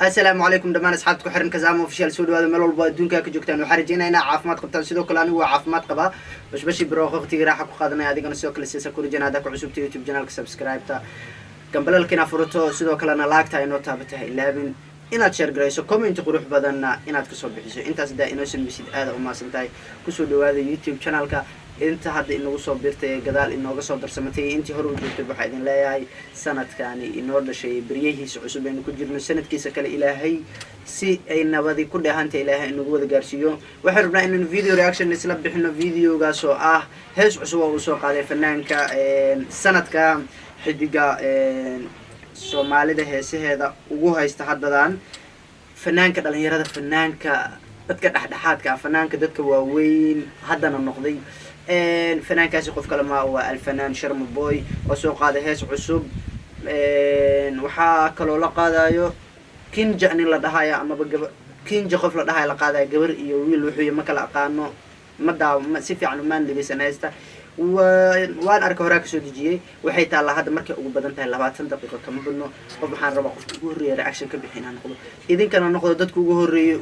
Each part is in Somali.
السلام عليكم دمان أصحابكم حرم كزامو في شال سود هذا ملول بدون كاك جوكتان وحرجينا هنا عافمات قبطان سيدو كلاني وعافمات قبا بشي بروخ اختي راح قادنا هذيك انا سوق لسه كورجنا هذاك عصبتي يوتيوب channel سبسكرايب تا قبل كنا فرتو سيدو كلنا لايكتا انو تابته 11 inaad share garayso comment qurux badanna inaad ka soo bixiso intaas daa inoo sameysid aad u maasantahay ku soo dhawaada YouTube channel-ka inta hadda inagu soo birtay gadaal inooga soo darsamatay intii hore u joogtay waxa idin leeyahay sanadkaani inoo dhashay bariyihiisa cusub aynu ku jirno sanadkiisa kale ilaahay si ay nabadi ku dhaahanta ilaahay inagu wada gaarsiiyo waxaan rabnaa inaan video reaction isla bixino videogaas oo ah hees cusub oo soo qaaday fanaanka sanadka xidiga Soomaalida heesaheeda ugu haysta haddan fanaanka dhalinyarada fanaanka dadka dhaxdhaxaadka fanaanka dadka waaweyn haddana noqday fanaankaasi qof kale ma waa alfanaan Sharma Boy oo soo qaaday hees cusub waxa kale oo la qaadayo Kinja in la dhahayo ama Kinja qof la dhahayo la qaadayo gabar iyo wiil wuxuu ma kala aqaano ma si fiican ma dhageysanaysta waan arka hore ka soo dejiyay waxay taala hadda markay ugu badan tahay 20 daqiiqo kama badno qof waxaan rabaa qofka ugu horeeyo reaction ka bixinaan noqdo idinkana noqdo dadka ugu horeeyo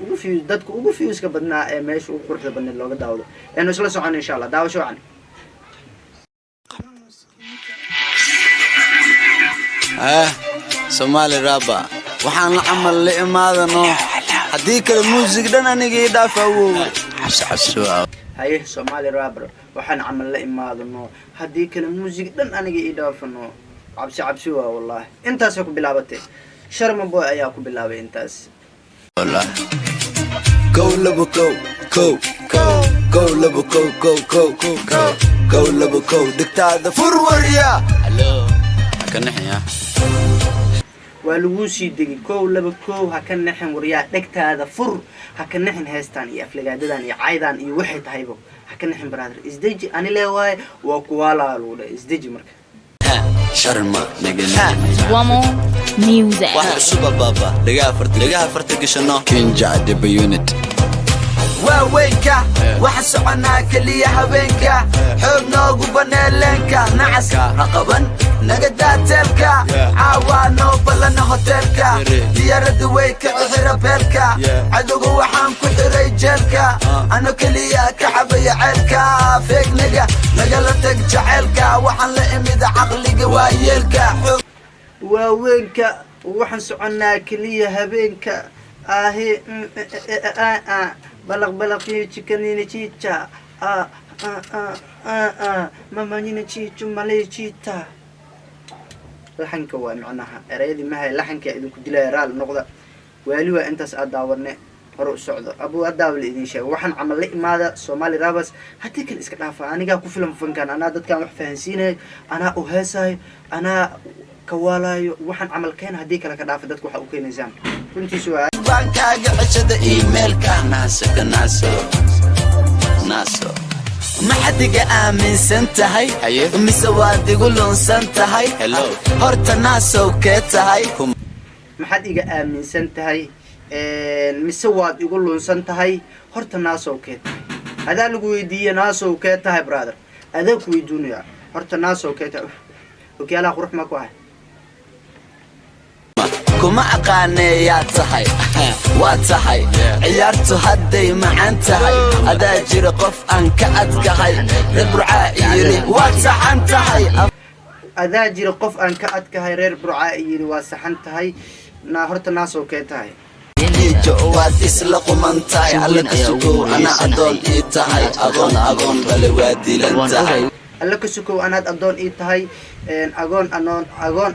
ugu views ka badnaa ee meesha ugu quruxda badan looga daawado aynu isla socon insha Allah daawasho wacan Somali rapper waxaan la amal la imaadano hadii kale music dhan aniga idaafawo xabsi haye Somali rapper waxaan amal la imaadano hadii kale music dhan aniga idaafano cabsi waa wallahi intaas ku bilaabatay Sharma Boy ayaa ku bilaabay intaas wallahi go labo go dictaada furwariya hello kanaxya waa lagu sii digi kow laba kow ha ka naxin wariyaa dhagtaada fur ha ka naxin heestan iyo aflagaadadan iyo caydan iyo waxay tahaybo ha ka naxin brother isdeji ani leeyahay waa kuwala luuda isdeji marka Sharma Wamo music waxa suba baba laga farta gashano Kinja dib unit waaweynka waxa soconaa kaliya habeenka xoog noogu baneelenka nacaska raqaban naga daatelka caawano balana hotelka diyarada way ka xira beelka adugu waxaan ku xiray jeelka ano kaliya ka cabaya ceelka feegnaga nagala tag jaceelka waxaan la imid aqliga waayeelka waaweynka waxaan soconaa kaliya habeenka balaq chikanina chicha mama nina chichu malay chita laxanka waa macnaha erayadii ma hay laxanka idinku dilay raal noqda wali waa intaas aad daawarne hore u socdo abu adaawle idin sheeg waxaan amal la imaada Somali rappers hadii kale iska dhaafa aniga ku filan fankan ana dadkan wax fahansiinay ana u heesay ana kawalayo waxaan amal keen hadii kale ka dhaafa dadku waxa u keenaysan runtii soo bankaaga cishada emailka naaso ma xadiga aaminsan tahay mise waad igu lunsan tahay horta naasow kee tahay ma xadiga aaminsan tahay mise waad igu lunsan tahay horta naasow kee tahay adaa lagu weydiiyay naasow kee tahay brother adaa ku weydiinaya horta naasow kee tahay okiyaala qurux ma ku ah kuma aqaaneeyaa tahay waa tahay ciyaartu hadday macaan tahay adaa jira qof aan ka adkahay reer burcaa yiri waa saxan tahay adaa jira qof aan ka adkahay reer burcaa yiri waa saxan tahay horta naasow kee tahay waad isla qumantahay alla ka sugow ana adoon ii tahay agoon bale waa dilan tahay alla ka sugow anaad adoon ii tahay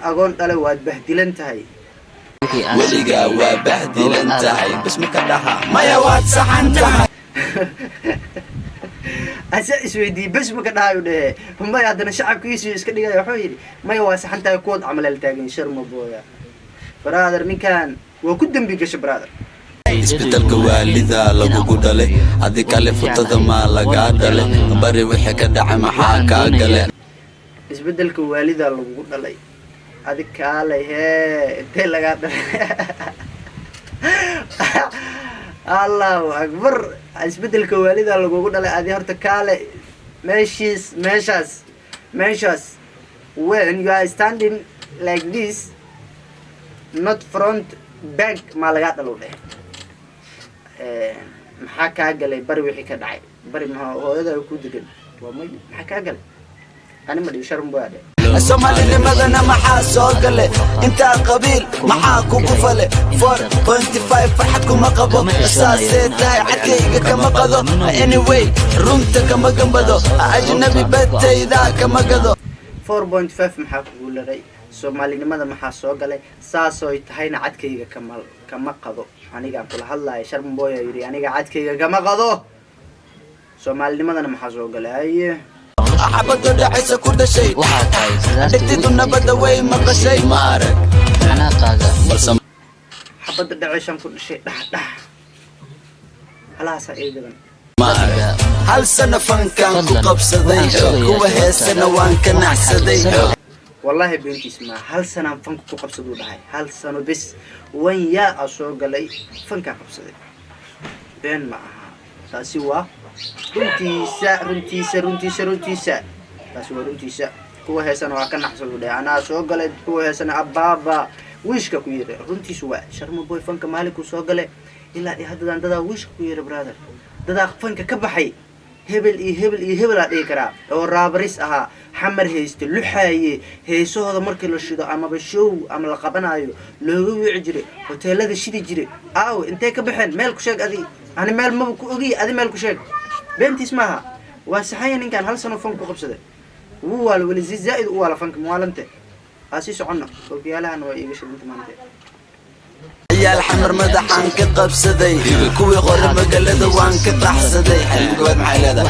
agoon dhale waad bahdilan tahay weliga waa bahdilan tahay bas ma ka dhaha maya waad saxan tahay asa isweydii bas ma ka dhahayo dhee maya haddana shacabkiisu iska dhigaya wuxuu yidhi maya waa saxan tahay kuwad camalal taagan Sharma Boy brother ninkan waa ku dambi gashay brother isbeddelka waalida lagu dhalay hadii kale futada ma laga dhalay bari wixii ka dhacay maxaa ka galay isbeddelka waalida lagu dhalay adig kaale intee laga dhalay Allahu akbar isbeddelka waalida lagu dhalay adi horta kaale meeshas when you are standing like this not front bank ma laga dhalo leh maxaa ka galay bari wixii ka dhacay bari ma hooyada ku degan waa may maxaa ka galay ani ma dhig sharm baade Soomaalinimadana maxaa soo gale inta qabiil maxaa kugu fale 4.5 farxad kuma qabo asaasee tahay cadkayga kama qado anyway runta kama gambado ajnabi batayda kama gado 4.5 maxaa kugu laray Soomaalinimada maxaa soo galay saasoo tahayna cadkayga kama qado aniga kula hadlaay sharm booya yiri aniga cadkayga kama qado Soomaalinimadana maxaa soo galay أحبط دعيس كل شيء دكتي نبض وين ما قشي مارك أنا قاعدة حبط دعيس كل شيء خلاص أيضا مارك هل سنة فن كان قبص ذي هو هي سنة وان كان أحسدي والله بنتي اسمها هل سنة فن قبص ذي هل سنة بس وين يا أسوق لي فن كان قبص ذي بين معها ساسوا runtiisa taas waa runtiisa kuwa heesana waa ka naxsado dhay anaa soo galay kuwa heesana ababa wiishka ku yiri runtiisu waa sharma boy fanka maaliku soo galay ilaa hadda dada wiishka ku yiri brother dada fanka ka baxay hebel aa dhigi karaa oo raabaris ahaa xamar haysta luxaaye heesahooda markii la shido amaba show ama la qabanayo looga wici jiray hoteelada shidi jiray aaw intee ka baxeen meel ku sheeg adi ani meel ma ku ogi adi meel ku sheeg بنتي اسمها واسحين إن كان هل سنة فنك قبصده هو والولي زائد هو على فنك موالنته أسيس عنا وفي لها أنا وإيش اللي أنت ما أنت يا الحمر مدحان كقبصدي كوي غور مقلد وان كتحسدي حلم قواد معي هذا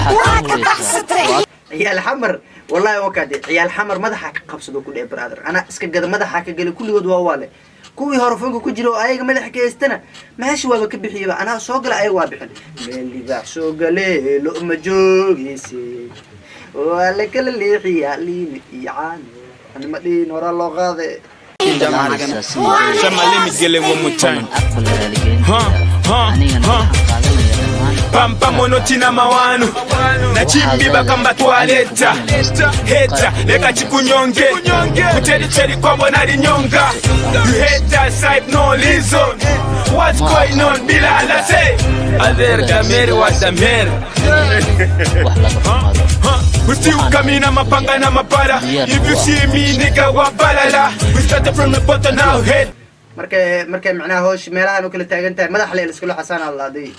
يا الحمر والله وكادي يا الحمر مدحك قبصده كل برادر أنا اسكت قد مدحك قال كل ود وواله كوي هرفنك كجلو أيق مدحك يستنا ماشي وابا كبحي بقى أنا سوق لا أي وابحن اللي باع سوق لي لقمة جوجيسي ولا كل اللي حيالي يعاني أنا مدين ورا الله غاضي Sama let me get it one more time. Pampa monotina mawanu na chimbi bakamba toileta heta leka chikunyonge kuteli cheli kwambo na linyonga you hate that side no reason what's going on bilala say other gameri was the mer we still coming na mapanga na mapara if you see me nigga wabalala we started from the bottom now head markay macnaha hoosh meelahan oo kala taagan tahay madax leh iska xasaan Allah day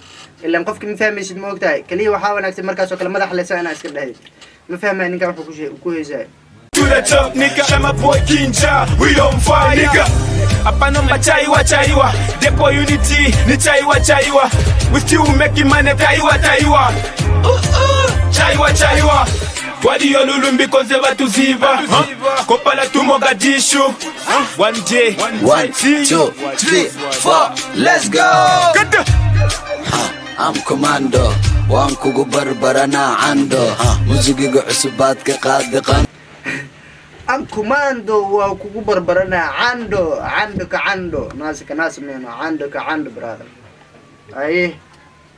ilaa qofkii ma fahmaysid ma ogtahay kaliya waxa wanaagsan markaas oo kale madax leh saana iska dhahay ma fahmay ninka wuxuu ku heesay to the top nigga shama boy kinja we on fire nigga apa nomba chaiwa depo unity ni chaiwa we still making money chaiwa chaiwa wadi yolulumbi konse batuziva kopala tumogadishu one day 1 2 3 4 let's go I'm commando وان كوغو بربرنا عنده موسيقى عصبات كقادقان I'm commando وكوغو بربرنا عنده ناس منو عنده brother ايه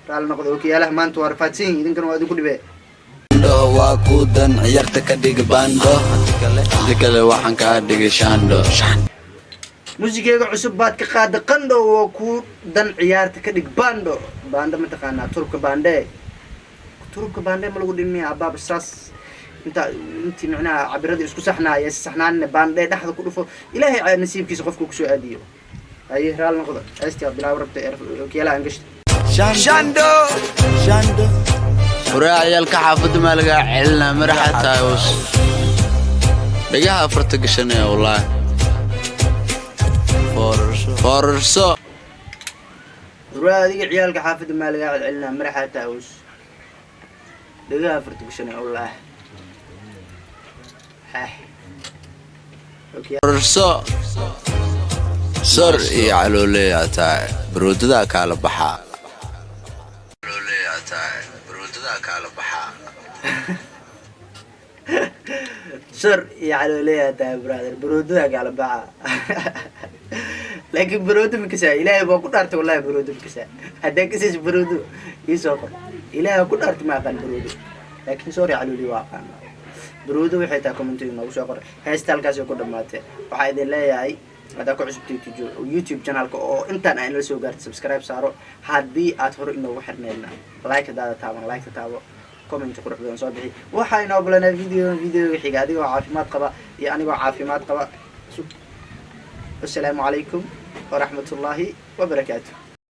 تعال ناخذ وكياله ما انتوا عارفين يمكن وادي كل بيه واكودن عيرتك ديق باندو ديكله waxaan ka dhigay shaando muusigeega cusub baad ka qaad qando oo ku dan ciyaarta ka dhig bando ma taqaana turubka bande ma lagu dhimay abaab saas inta macnaha cabirada isku saxnaan bande dhaxda ku dhufo ilaahay nasiibkiisa qofku ku soo aadiyo ay raal noqdo aastaa bilaa rabta kiyaala angash shaando وراعيالك حافظ ما لقى علنا مرحة تايوس لقاها فرتق شنية والله فورسو وراعيالك عيالك حافظ ما لقى علنا مرحة تايوس لقاها فرتق شنية والله فورسو سر يعلو لي أتاي برود ذاك على بحا سر يعلو ليه تا برادر برودك على بقى لكن برود مكسا إلهي بقول أرت والله برود مكسا هداك إيش برود يسوق إلهي بقول أرت ما قال برود لكن سوري علو لي واقع برود وحيتها كومنتين ما وش أقول هاي ستالكاس يقول دماته وحيد الله ياي هذا كعجبتي يوتيوب channel أو أنت أنا اللي سوي قارت سبسكرايب صاروا هذه أظهر إنه وحنا لنا لايك هذا تابع لايك تابع كومنت قرح بدون صباحي وحين أقبلنا فيديو حقادي وعافيمات قبا يعني وعافيمات قبا السلام عليكم ورحمة الله وبركاته.